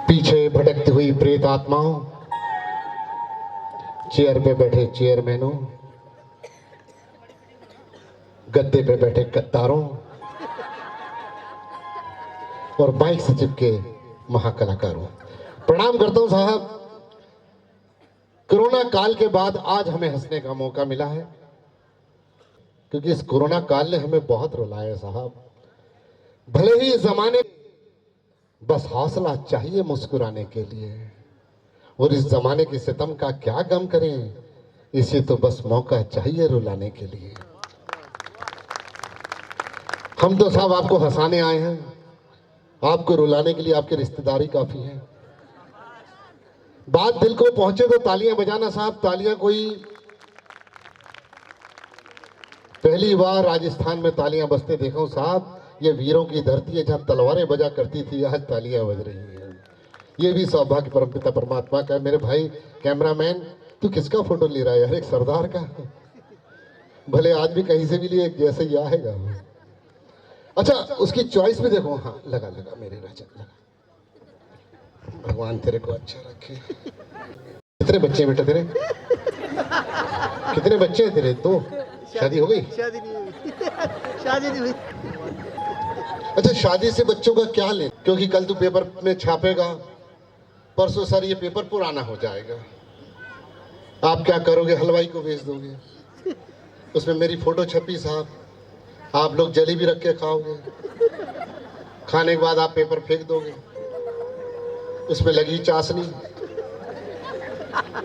पीछे भटकती हुई प्रेत आत्माओं, चेयर पे बैठे चेयरमैनों, गद्दे पे बैठे गद्दारों और बाइक से चिपके महाकलाकारों, प्रणाम करता हूं साहब। कोरोना काल के बाद आज हमें हंसने का मौका मिला है, क्योंकि इस कोरोना काल ने हमें बहुत रुलाया साहब। भले ही इस जमाने बस हौसला चाहिए मुस्कुराने के लिए, और इस जमाने के सितम का क्या गम करें, इसे तो बस मौका चाहिए रुलाने के लिए। हम तो साहब आपको हंसाने आए हैं, आपको रुलाने के लिए आपके रिश्तेदारी काफी है। बात दिल को पहुंचे तो तालियां बजाना साहब। तालियां कोई पहली बार राजस्थान में तालियां बजते देखा हूं साहब। ये वीरों की धरती है, जहां तलवारें बजा करती थी, आज तालियां बज रही हैं। ये भी सौभाग्य परमपिता परमात्मा का है। मेरे भाई कैमरामैन, तू किसका फोटो ले रहा है यार? एक सरदार का। भले आदमी कहीं से भी लिए एक जैसे ही आएगा। अच्छा, उसकी चॉइस भी देखो। हाँ, लगा लगा मेरे राजा, लगा। भगवान तेरे को अच्छा रखे। कितने बच्चे हैं बेटा तेरे? कितने बच्चे हैं तेरे? तो शादी हो गई? शादी नहीं हुई। शादी नहीं हुई। अच्छा, शादी से बच्चों का क्या ले? क्योंकि कल तू पेपर में छापेगा, परसों सर ये पेपर पुराना हो जाएगा। आप क्या करोगे? हलवाई को भेज दोगे, उसमें मेरी फोटो छपी साहब। आप लोग जलेबी रख के खाओगे, खाने के बाद आप पेपर फेंक दोगे, उसमें लगी चाशनी,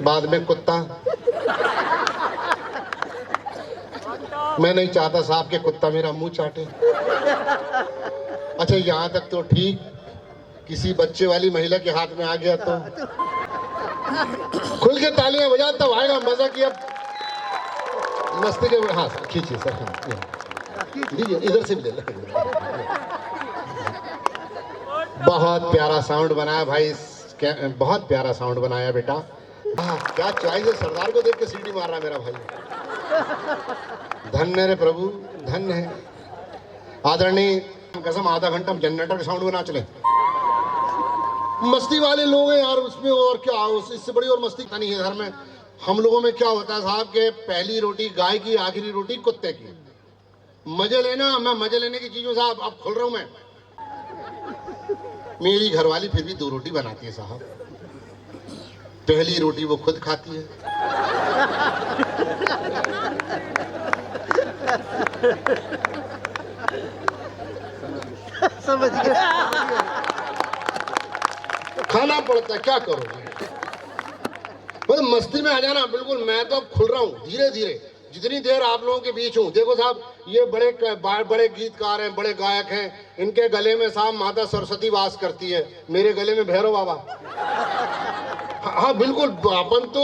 बाद में कुत्ता। मैं नहीं चाहता साहब कि कुत्ता मेरा मुंह चाटे। अच्छा, यहां तक तो ठीक, किसी बच्चे वाली महिला के हाथ में आ गया तो खुल के तालियां बजा, तब आएगा मजा। कि अब मस्ती के हाँ खींचिए सर, लीजिए इधर से भी ले लो। बहुत प्यारा साउंड बनाया भाई, बहुत प्यारा साउंड बनाया बेटा। क्या चॉइस है, सरदार को देख के सीटी मार रहा मेरा भाई। धन्य रे प्रभु, धन्य है। आदरणीय कसम, आधा घंटा हम जनरेटर के साउंड में ना चले। मस्ती वाले लोग हैं यार उसमें, और क्या इससे बड़ी और मस्ती नहीं है घर में। हम लोगों में क्या होता है साहब के पहली रोटी गाय की, आखिरी रोटी कुत्ते की। मजे लेना, मैं मजे लेने की चीजों साहब अब खुल रहा हूं मैं। मेरी घरवाली फिर भी 2 रोटी बनाती है साहब। पहली रोटी वो खुद खाती है, समझ गया। खाना पड़ता है, क्या करोगे? बस मस्ती में आ जाना बिल्कुल। मैं तो अब खुल रहा हूँ धीरे धीरे, जितनी देर आप लोगों के बीच हूँ। देखो साहब, ये बड़े गीतकार हैं, बड़े गायक हैं। इनके गले में साहब माता सरस्वती वास करती है, मेरे गले में भैरव बाबा। हाँ बिल्कुल, अपन तो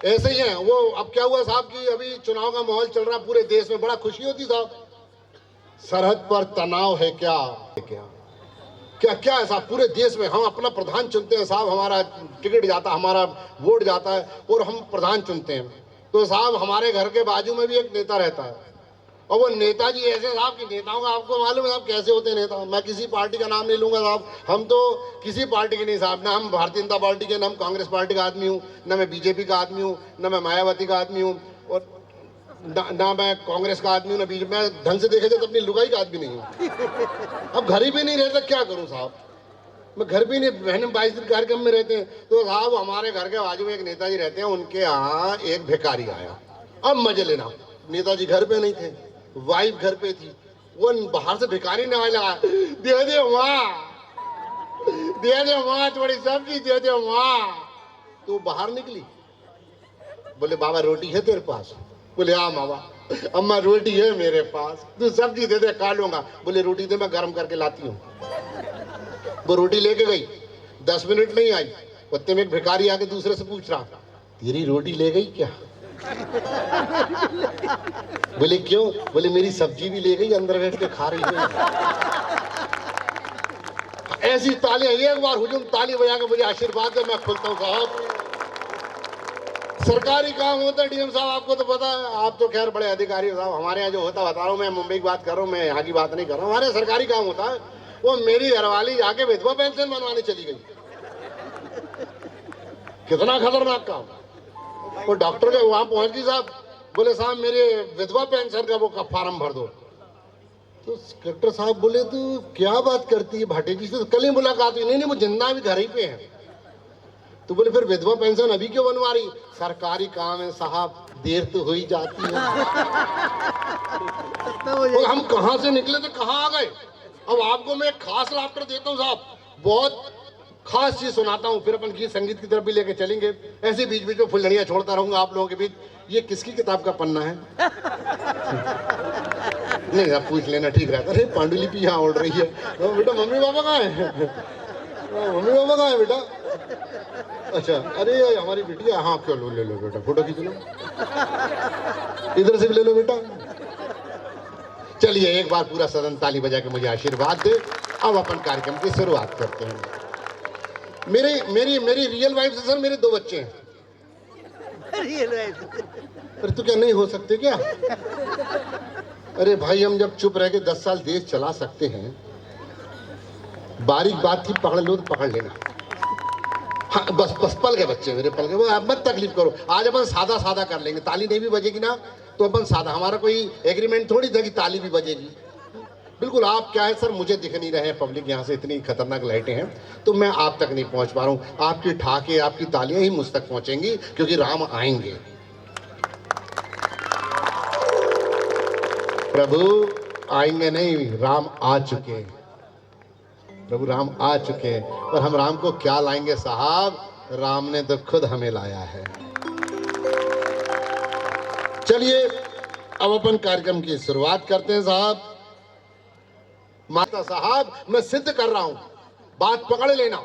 ऐसे ही हैं। वो अब क्या हुआ साहब कि अभी चुनाव का माहौल चल रहा पूरे देश में, बड़ा खुशी होती साहब। सरहद पर तनाव है क्या? क्या क्या है साहब? पूरे देश में हम अपना प्रधान चुनते हैं साहब। हमारा टिकट जाता है, हमारा वोट जाता है और हम प्रधान चुनते हैं। तो साहब हमारे घर के बाजू में भी एक नेता रहता है, और वो नेताजी ऐसे साहब कि नेताओं का आपको मालूम है साहब कैसे होते हैं नेता। मैं किसी पार्टी का नाम नहीं लूंगा साहब, हम तो किसी पार्टी के नहीं साहब। ना हम भारतीय जनता पार्टी के, ना हम कांग्रेस पार्टी का आदमी हूँ, ना मैं बीजेपी का आदमी हूँ, ना मैं मायावती का आदमी हूँ, और ना मैं कांग्रेस का आदमी हूँ, ना बीजेपी। मैं ढंग से देखे तो अपनी लुगाई का आदमी नहीं हूँ। अब घर ही पे नहीं रहता, क्या करूँ साहब? मैं घर भी नहीं, बहन 22 दिन कार्यक्रम में रहते हैं। तो साहब हमारे घर के बाजू में एक नेताजी रहते हैं, उनके यहाँ एक भिखारी आया। अब मजे लेना, नेताजी घर पे नहीं थे, वाइफ घर पे थी। वो बाहर से भिखारी ने आने लगा, दे दे माँ, दे दे माँ, थोड़ी सब्जी दे दे माँ। तो बाहर निकली, बोले बाबा रोटी है तेरे पास? बोले हाँ मामा, अम्मा रोटी है मेरे पास। तू सब्जी दे दे, खा लूंगा। बोले रोटी दे, मैं गर्म करके लाती हूँ। वो रोटी लेके गई, 10 मिनट नहीं आई, उतने में एक भिखारी आके दूसरे से पूछ रहा, तेरी रोटी ले गई क्या? बोले क्यों? बोले मेरी सब्जी भी ले गई, अंदर बैठ के खा रही है। ऐसी तालियां, एक बार हुजूम ताली बजा के मुझे आशीर्वाद दे, मैं खुलता हूँ साहब। सरकारी काम होता है डीएम साहब, आपको तो पता है, आप तो खैर बड़े अधिकारी हो साहब। हमारे यहाँ जो होता बता रहा हूँ मैं, मुंबई की बात कर रहा हूँ, मैं यहाँ की बात नहीं कर रहा हूँ। हमारे सरकारी काम होता है, वो मेरी घरवाली जाके विधवा पेंशन बनवाने चली गई। कितना खतरनाक काम। वो डॉक्टर के वहां पहुंच गई साहब, बोले साहब मेरे विधवा पेंशन का वो फॉर्म भर दो। तो डॉक्टर साहब बोले तू क्या बात करती है भाटे जी से, तो कल ही मुलाकात हुई। नहीं नहीं वो जिंदा भी घर ही पे है। तो बोले फिर विधवा पेंशन अभी क्यों बनवा रही? सरकारी काम है साहब, देर तो हो ही जाती है। तो हम कहां से निकले थे कहां आ गए। अब आपको मैं एक खास लाफ्टर देता हूँ साहब, बहुत खास चीज सुनाता हूँ, फिर अपन गीत संगीत की तरफ भी लेके चलेंगे। ऐसे बीच बीच में फुलझड़ियां छोड़ता रहूंगा आप लोगों के बीच। ये किसकी किताब का पन्ना है? नहीं आप पूछ लेना, ठीक रहता। अरे पांडुलिपि यहाँ उड़ रही है। बेटा मम्मी पापा कहाँ है? मम्मी पापा कहाँ है बेटा? अच्छा, अरे हमारी बिटिया, हाँ क्यों लो, ले लो बेटा, फोटो खींच लो, इधर से भी ले लो बेटा। चलिए एक बार पूरा सदन ताली बजा के मुझे आशीर्वाद दे। अब अपन कार्यक्रम की शुरुआत करते हैं। मेरी रियल वाइफ से सर मेरे 2 बच्चे हैं। Real wife? अरे तो क्या नहीं हो सकते क्या? अरे भाई हम जब चुप रह के 10 साल देश चला सकते हैं, बारीक बात थी पकड़ लो तो पकड़ लेना। हाँ बस पल गए बच्चे मेरे, पल गए, वो आप मत तकलीफ करो। आज अपन सादा सादा कर लेंगे, ताली नहीं भी बजेगी ना तो अपन सादा, हमारा कोई एग्रीमेंट थोड़ी था कि ताली भी बजेगी। बिल्कुल आप क्या है सर, मुझे दिख नहीं रहे हैं, पब्लिक यहाँ से इतनी खतरनाक लाइटें हैं तो मैं आप तक नहीं पहुँच पा रहा हूँ। आपकी ठाके आपकी तालियां ही मुझ तक पहुँचेंगी क्योंकि राम आएंगे। प्रभु आएंगे नहीं, राम आ चुके। प्रभु राम आ चुके हैं। और हम राम को क्या लाएंगे साहब, राम ने तो खुद हमें लाया है। चलिए अब अपन कार्यक्रम की शुरुआत करते हैं साहब। माता साहब मैं सिद्ध कर रहा हूं, बात पकड़ लेना।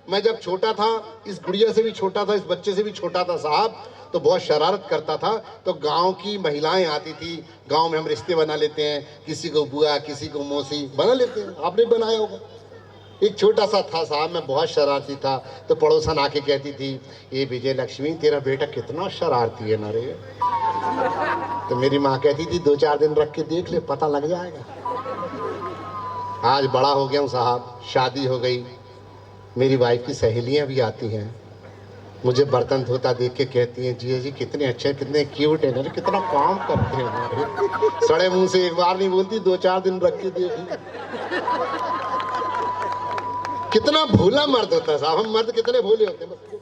मैं जब छोटा था, इस गुड़िया से भी छोटा था, इस बच्चे से भी छोटा था साहब, तो बहुत शरारत करता था। तो गांव की महिलाएं आती थी, गांव में हम रिश्ते बना लेते हैं, किसी को बुआ किसी को मौसी बना लेते हैं, आपने बनाया होगा। एक छोटा सा था साहब, मैं बहुत शरारती था। तो पड़ोसन आके कहती थी, ये विजय लक्ष्मी तेरा बेटा कितना शरारती है ना रे। तो मेरी माँ कहती थी 2-4 दिन रख के देख ले, पता लग जाएगा। आज बड़ा हो गया हूँ साहब, शादी हो गई, मेरी वाइफ की सहेलियां भी आती हैं, मुझे बर्तन धोता देख के कहती हैं जिया जी कितने अच्छे कितने क्यूट है ना, कितना काम करते हैं हमारे। सड़े मुंह से एक बार नहीं बोलती, 2-4 दिन रख के देख। कितना भोला मर्द होता है साहब, हम मर्द कितने भोले होते हैं,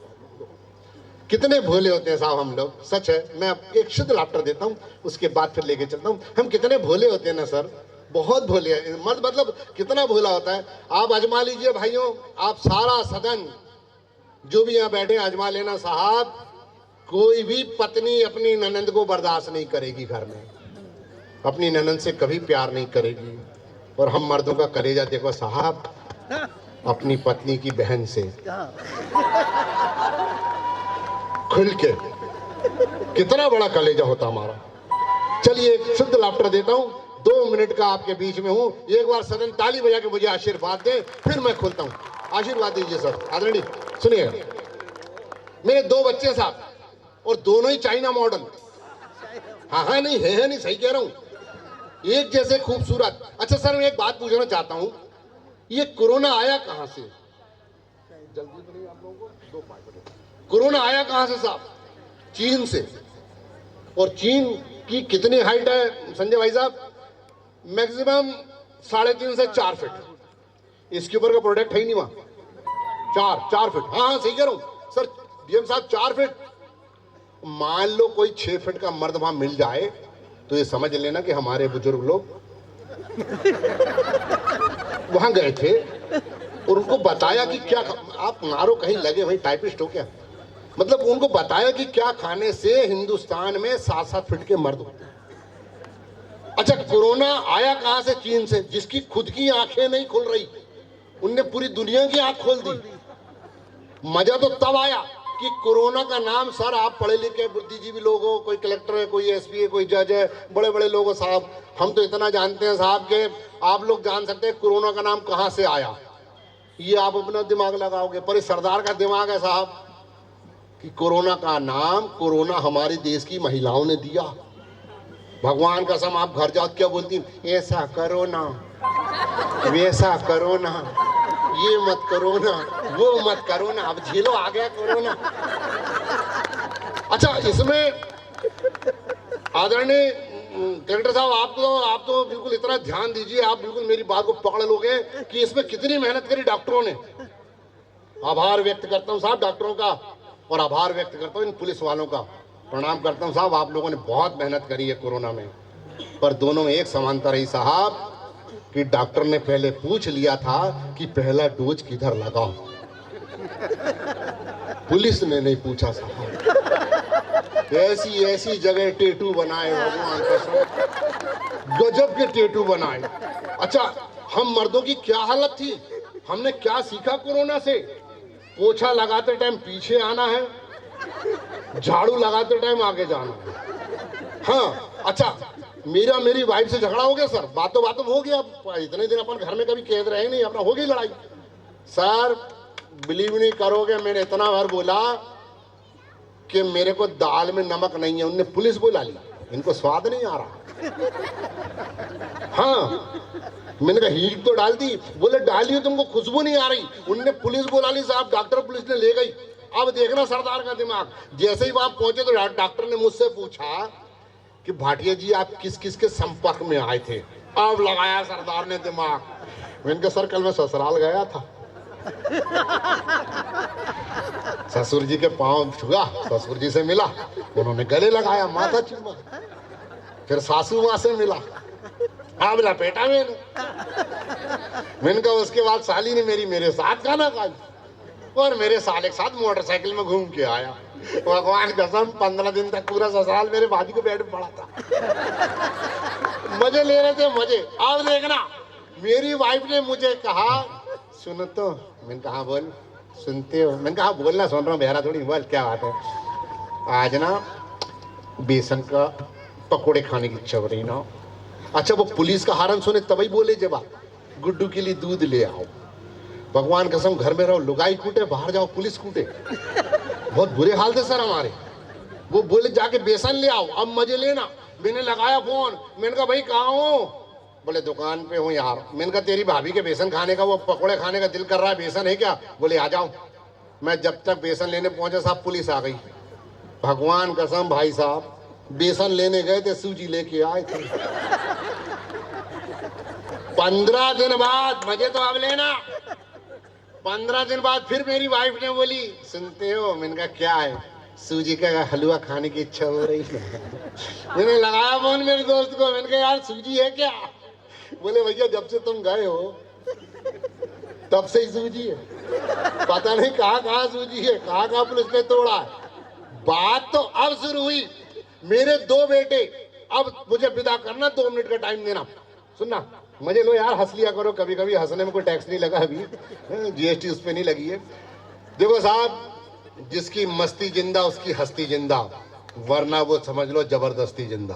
कितने भोले होते हैं साहब हम लोग। सच है, मैं एक शुद्ध लाफ्टर देता हूँ उसके बाद फिर लेके चलता हूँ। हम कितने भोले होते हैं ना सर, बहुत भोले हैं मर्द, मतलब कितना भोला होता है। आप आजमा लीजिए भाइयों, आप सारा सदन जो भी यहाँ बैठे आजमा लेना साहब, कोई भी पत्नी अपनी ननंद को बर्दाश्त नहीं करेगी घर में, अपनी ननंद से कभी प्यार नहीं करेगी। और हम मर्दों का कलेजा देखो साहब, अपनी पत्नी की बहन से खुल के, कितना बड़ा कलेजा होता हमारा। चलिए एक शुद्ध लाफ्टर देता हूँ, 2 मिनट का आपके बीच में हूँ। एक बार सदन ताली बजा के मुझे आशीर्वाद दे, फिर मैं खुलता हूँ। आशीर्वाद दीजिए सर। आदरणीय सुनिएगा, मेरे 2 बच्चे साहब और दोनों ही चाइना मॉडल। हाँ नहीं है नहीं, सही कह रहा हूँ, एक जैसे खूबसूरत। अच्छा सर मैं एक बात पूछना चाहता हूँ, ये कोरोना आया कहाँ से? जल्दी तो नहीं आप लोगों को 2 कोरोना आया कहाँ से साहब? चीन से। और चीन की कितनी हाइट है संजय भाई साहब? मैक्सिमम 3.5 से 4 फीट। इसके ऊपर का प्रोडक्ट है ही नहीं वहां। 4 फीट, हाँ सही कह रहा हूं सर, डीएम साहब 4 फीट। मान लो कोई 6 फीट का मर्द वहां मिल जाए तो ये समझ लेना कि हमारे बुजुर्ग लोग वहां गए थे और उनको बताया कि क्या आप मारो कहीं लगे वहीं टाइपिस्ट हो क्या, मतलब उनको बताया कि क्या खाने से हिंदुस्तान में 7-7 फीट के मर्द होते हैं। अच्छा कोरोना आया कहां से? चीन से, जिसकी खुद की आंखें नहीं खुल रही, उनने पूरी दुनिया की आंख खोल दी। मजा तो तब आया कि कोरोना का नाम, सर आप पढ़े लिखे बुद्धिजीवी लोग हो, कोई कलेक्टर है, कोई एसपी है, कोई जज है, बड़े बड़े लोग हो साहब, हम तो इतना जानते हैं साहब के आप लोग जान सकते हैं कोरोना का नाम कहां से आया। ये आप अपना दिमाग लगाओगे, पर इस सरदार का दिमाग है साहब कि कोरोना का नाम, कोरोना हमारे देश की महिलाओं ने दिया। भगवान कसम आप घर जाओ क्या बोलती, ऐसा करो ना, वैसा करो ना, ये मत करो ना, वो मत करो ना, अब झेलो, आ गया कोरोना। अच्छा, इसमें आदरणीय कलेक्टर साहब, आप तो बिल्कुल इतना ध्यान दीजिए, आप बिल्कुल मेरी बात को पकड़ लोगे कि इसमें कितनी मेहनत करी डॉक्टरों ने। आभार व्यक्त करता हूँ साहब डॉक्टरों का, और आभार व्यक्त करता हूँ इन पुलिस वालों का। प्रणाम करता हूँ साहब, आप लोगों ने बहुत मेहनत करी है कोरोना में। पर दोनों में एक समानता रही साहब कि डॉक्टर ने पहले पूछ लिया था कि पहला डोज किधर लगाओ, पुलिस ने नहीं पूछा साहब। ऐसी ऐसी जगह टेटू बनाए भगवान कसम, गजब के टेटू बनाए। अच्छा, हम मर्दों की क्या हालत थी, हमने क्या सीखा कोरोना से? पोछा लगाते टाइम पीछे आना है, झाड़ू लगाते टाइम आगे जाना है। हाँ, अच्छा, मेरी वाइफ से झगड़ा हो गया सर, बातों बातों हो गया। इतने दिन अपन घर में कभी कैद रहे नहीं, अपना हो गई लड़ाई। सर बिलीव नहीं करोगे, मैंने इतना बार बोला कि मेरे को दाल में नमक नहीं है, उनने पुलिस बुला ली, इनको स्वाद नहीं आ रहा। हाँ, मैंने कहा हीट तो डाल दी, बोले डाली तुमको खुशबू नहीं आ रही, उनने पुलिस बुला ली साहब, डॉक्टर पुलिस ने ले गई। अब देखना सरदार का दिमाग, जैसे ही वहां पहुंचे तो डॉक्टर ने मुझसे पूछा कि भाटिया जी आप किस किस के संपर्क में आए थे? अब लगाया सरदार ने दिमाग। मैंने कहा सर कल मैं ससुराल गया था, ससुर जी के पांव छुआ, ससुर जी से मिला, उन्होंने गले लगाया, माथा चूमा, फिर सासू माँ से मिला, अब लपेटा मैंने कहा उसके बाद साली ने मेरे साथ खाना खाई और मेरे साले के साथ मोटरसाइकिल में घूम के आया। भगवान कसम 15 दिन तक पूरा ससुराल मेरे भाभी को बेड में पड़ा था। मजे ले रहे थे मजे। अब देखना, मेरी वाइफ ने मुझे कहा सुनो तो, मैंने कहा बोल, सुनते हो? मैंने कहा बोलना, सुन रहा हूँ, बहरा थोड़ी, बोल क्या बात है? आज ना बेसन का पकोड़े खाने की इच्छा हो रही ना। अच्छा, वो पुलिस का हारन सुने तभी बोले जब आप गुड्डू के लिए दूध ले आओ। भगवान कसम घर में रहो लुगाई कूटे, बाहर जाओ पुलिस कूटे, बहुत बुरे हाल थे सर हमारे। वो बोले जाके बेसन ले आओ, अब मजे लेना। मैंने लगाया फोन, मैंने कहा भाई कहाँ हो? बोले दुकान पे हूँ यार। मैंने कहा तेरी भाभी के बेसन खाने का, वो पकोड़े खाने का दिल कर रहा है, बेसन है क्या? बोले आ जाओ। मैं जब तक बेसन लेने पहुंचा साहब पुलिस आ गई। भगवान कसम भाई साहब, बेसन लेने गए थे, सूजी लेके आए थे। 15 दिन बाद, मजे तो अब लेना, 15 दिन बाद फिर मेरी वाइफ ने बोली सुनते हो? मैंने कहा क्या है? सूजी का हलवा खाने की इच्छा हो रही है। मैंने लगाया फोन मेरे दोस्त को, मैंने कहा यार सूजी है क्या? बोले भैया जब से तुम गए हो तब से ही सूजी है, पता नहीं कहाँ कहाँ सूजी है, कहाँ कहाँ पुलिस ने तोड़ा है। बात तो अब शुरू हुई। मेरे 2 बेटे, अब मुझे विदा करना, 2 मिनट का टाइम देना। सुनना, मजे लो यार, हंस लिया करो, कभी कभी हंसने में कोई टैक्स नहीं लगा, अभी जीएसटी उस पर नहीं लगी है। देखो साहब, जिसकी मस्ती जिंदा उसकी हस्ती जिंदा, वरना वो समझ लो जबरदस्ती जिंदा।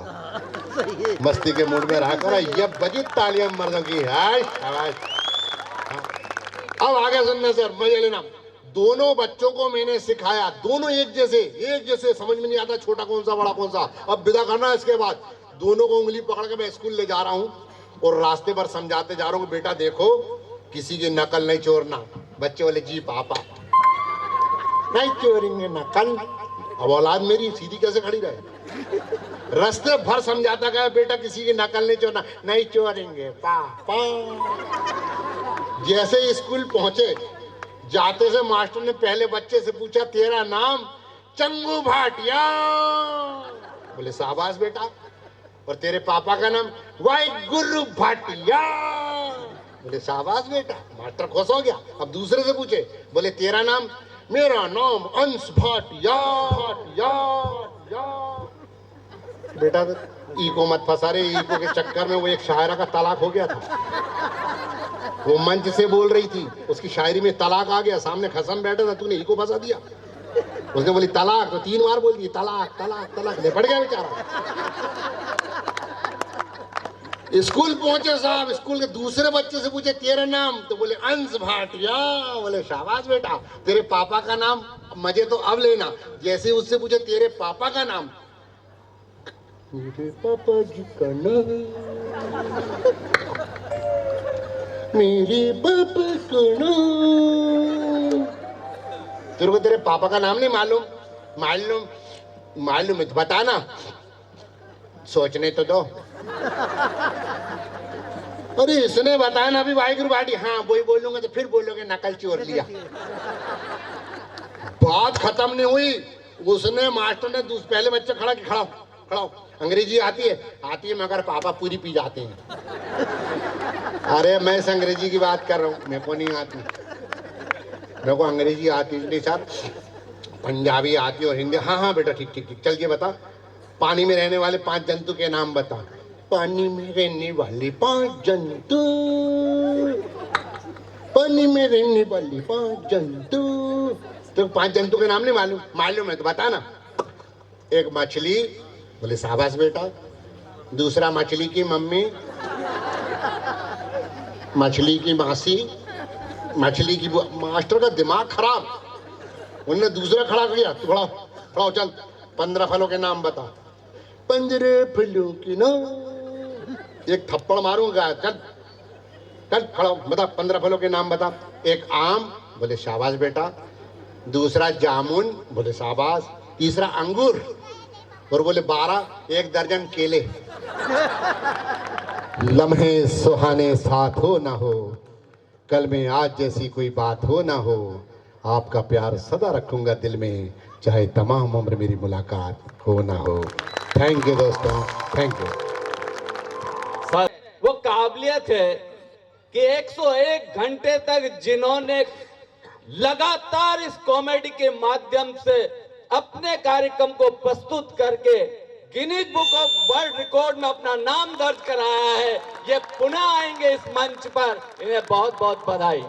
मस्ती के मूड में रहा करो। ये बजी तालियां मर्दों की। अब आगे सुनने सर, मजे लेना। दोनों बच्चों को मैंने सिखाया, दोनों एक जैसे, समझ में नहीं आता छोटा कौन सा बड़ा कौन सा। अब विदा करना है, इसके बाद दोनों को उंगली पकड़ के मैं स्कूल ले जा रहा हूँ और रास्ते पर समझाते जा रहा हूँ, बेटा देखो किसी की नकल नहीं चोरना। बच्चे बोले जी पापा नहीं चोरेंगे नकल। अब औलाद मेरी सीधी कैसे खड़ी रहे? रास्ते भर समझाता गया, बेटा किसी की नकल नहीं चोरना, नहीं चोरेंगे पापा। जैसे स्कूल पहुंचे, जाते से मास्टर ने पहले बच्चे से पूछा तेरा नाम? चंगू भाटिया। बोले शाबाश बेटा। और तेरे पापा का नाम? वाई गुरु भाटिया। बोले शाबाश बेटा। मास्टर खुश हो गया। अब दूसरे से पूछे, बोले तेरा नाम? मेरा नाम अंश भाटिया। बेटा ईको मत फंसा रे, ईको के चक्कर में वो एक शायरा का तलाक हो गया था। वो मंच से बोल रही थी, उसकी शायरी में तलाक आ गया, सामने खसम बैठा था, तूने ईको फंसा दिया। उसने बोली तलाक, तो 3 बार बोल दी तलाक तलाक तलाक, निपट गया बेचारा। स्कूल पहुंचे साहब, स्कूल के दूसरे बच्चे से पूछे तेरा नाम? तो बोले अंश भाटिया। बोले शाबाश बेटा। तेरे पापा का नाम? मजे तो अब लेना। जैसे उससे पूछे तेरे पापा का नाम? मेरे पापा जी का नाम मेरे पापा को ना। तेरे को तेरे पापा का नाम नहीं मालूम? मालूम मालूम है तो बता ना, सोचने तो दो। अरे इसने बताया ना अभी वाहिगुरु बाटी, हाँ वही बोलूंगा तो फिर बोलोगे नकल चोर लिया। बात खत्म नहीं हुई, उसने मास्टर ने पहले बच्चे खड़ा कि खड़ा खड़ा। अंग्रेजी आती है मगर पापा पूरी पी जाते हैं। अरे मैं इस अंग्रेजी की बात कर रहा हूँ, मेरे को नहीं आती। मेरे को अंग्रेजी आती नहीं साहब, पंजाबी आती और हिंदी। हाँ हाँ बेटा ठीक ठीक ठीक, चल ये बता, पानी में रहने वाले 5 जंतु के नाम बता। पानी में रहने वाले 5 जंतु, पानी में रहने वाले 5 जंतु। तो 5 जंतु के नाम नहीं मालूम? मालूम है तो बता ना। एक मछली, बोले शाबाश बेटा। दूसरा मछली की मम्मी, मछली की मासी, मछली की मास्टर का दिमाग खराब, उन्होंने दूसरा खड़ा किया। तू खड़ा खड़ा हो, चल 15 फलों के नाम बता। 15 फलों के नाम, एक थप्पड़ मारूंगा। चल चल खड़ा हो, बता 15 फलों के नाम बता। एक आम, बोले शाबाश बेटा। दूसरा जामुन, बोले शाबाश। तीसरा अंगूर, और बोले 12। 1 दर्जन केले। लम्हे सुहाने साथ हो ना हो, कल में आज जैसी कोई बात हो ना हो, आपका प्यार सदा रखूंगा दिल में, चाहे तमाम उम्र मेरी मुलाकात हो ना हो। थैंक यू दोस्तों, थैंक यू। वो काबिलियत है कि 101 घंटे तक जिन्होंने लगातार इस कॉमेडी के माध्यम से अपने कार्यक्रम को प्रस्तुत करके Guinness book of world record में अपना नाम दर्ज कराया है, ये पुनः आएंगे इस मंच पर। इन्हें बहुत बहुत बधाई।